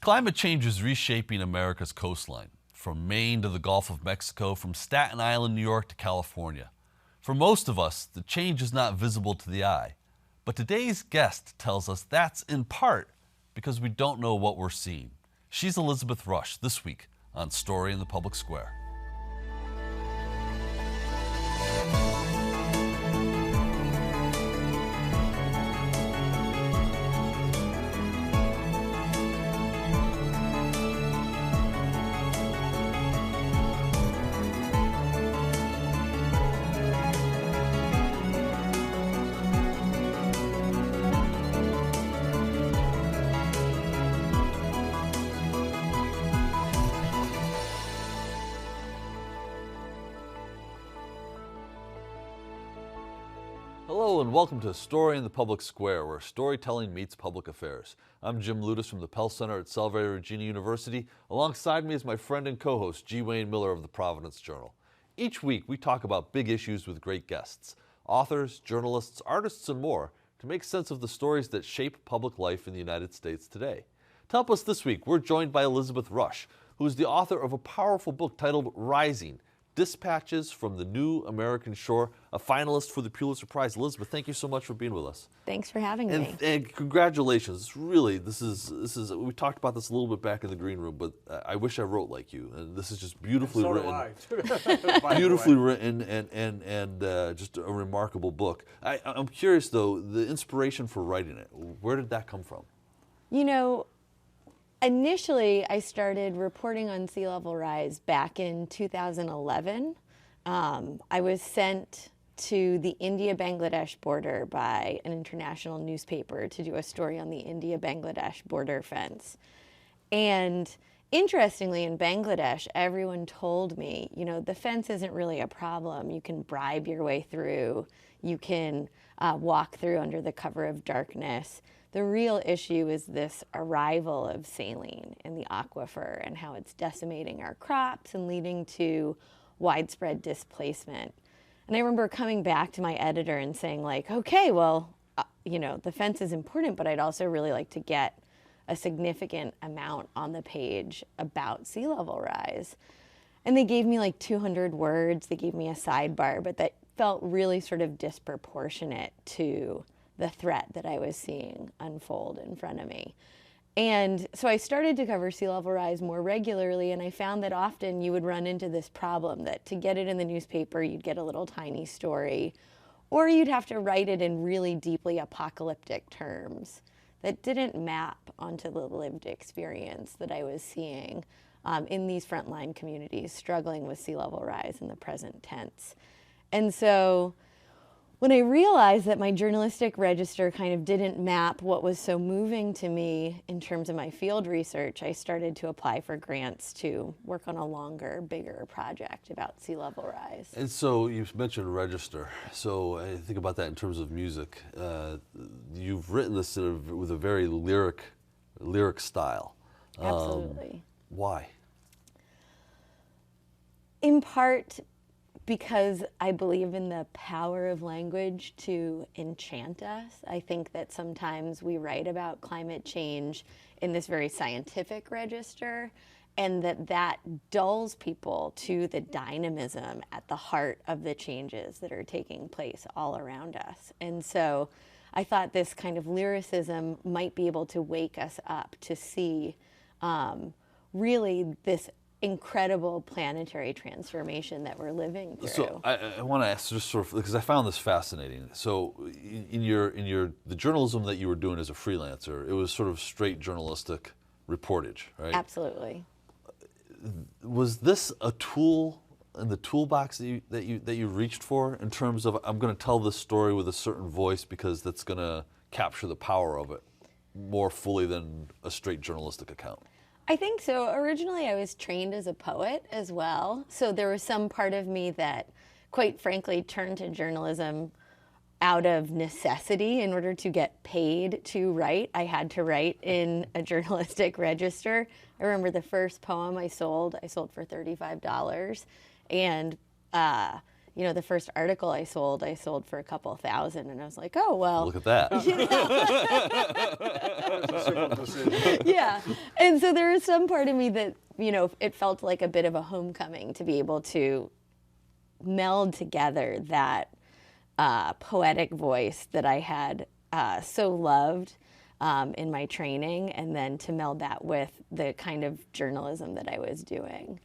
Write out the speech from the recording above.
Climate change is reshaping America's coastline, from Maine to the Gulf of Mexico, from Staten Island, New York to California. For most of us, the change is not visible to the eye. But today's guest tells us that's in part because we don't know what we're seeing. She's Elizabeth Rush, this week on Story in the Public Square. Hello and welcome to Story in the Public Square, where storytelling meets public affairs. I'm Jim Ludas from the Pell Center at Salve Regina University. Alongside me is my friend and co-host G. Wayne Miller of the Providence Journal. Each week we talk about big issues with great guests, authors, journalists, artists, and more, to make sense of the stories that shape public life in the United States today. To help us this week, we're joined by Elizabeth Rush, who is the author of a powerful book titled Rising: Dispatches from the New American Shore, a finalist for the Pulitzer Prize. Elizabeth, thank you so much for being with us. Thanks for having me. And congratulations. Really, this is we talked about this a little bit back in the green room, but I wish I wrote like you. And this is just beautifully written. Beautifully written and just a remarkable book. I'm curious though, the inspiration for writing it, where did that come from? You know, initially, I started reporting on sea level rise back in 2011. I was sent to the India-Bangladesh border by an international newspaper to do a story on the India-Bangladesh border fence. And interestingly, in Bangladesh, everyone told me, you know, the fence isn't really a problem. You can bribe your way through. You can walk through under the cover of darkness. The real issue is this arrival of saline in the aquifer and how it's decimating our crops and leading to widespread displacement. And I remember coming back to my editor and saying, like, okay, well, you know, the fence is important, but I'd also really like to get a significant amount on the page about sea level rise. And they gave me like 200 words. They gave me a sidebar, but that felt really sort of disproportionate to the threat that I was seeing unfold in front of me. And so I started to cover sea level rise more regularly, and I found that often you would run into this problem that to get it in the newspaper, you'd get a little tiny story, or you'd have to write it in really deeply apocalyptic terms that didn't map onto the lived experience that I was seeing in these frontline communities struggling with sea level rise in the present tense. And so when I realized that my journalistic register kind of didn't map what was so moving to me in terms of my field research, I started to apply for grants to work on a longer, bigger project about sea level rise. And so you've mentioned register. So I think about that in terms of music. You've written this with a very lyric style. Absolutely. Why? In part, because I believe in the power of language to enchant us. I think that sometimes we write about climate change in this very scientific register, and that dulls people to the dynamism at the heart of the changes that are taking place all around us. And so I thought this kind of lyricism might be able to wake us up to see really this incredible planetary transformation that we're living through. So I want to ask, just sort of, because I found this fascinating. So in the journalism that you were doing as a freelancer, it was sort of straight journalistic reportage, right? Absolutely. Was this a tool in the toolbox that you reached for in terms of, I'm going to tell this story with a certain voice because that's going to capture the power of it more fully than a straight journalistic account? I think so. Originally, I was trained as a poet as well. So there was some part of me that, quite frankly, turned to journalism out of necessity. In order to get paid to write, I had to write in a journalistic register. I remember the first poem I sold for $35. And the first article I sold for a couple thousand, and I was like, oh, well. Look at that. That was a simple decision. Yeah. And so there was some part of me that, it felt like a bit of a homecoming to be able to meld together that poetic voice that I had so loved in my training, and then to meld that with the kind of journalism that I was doing.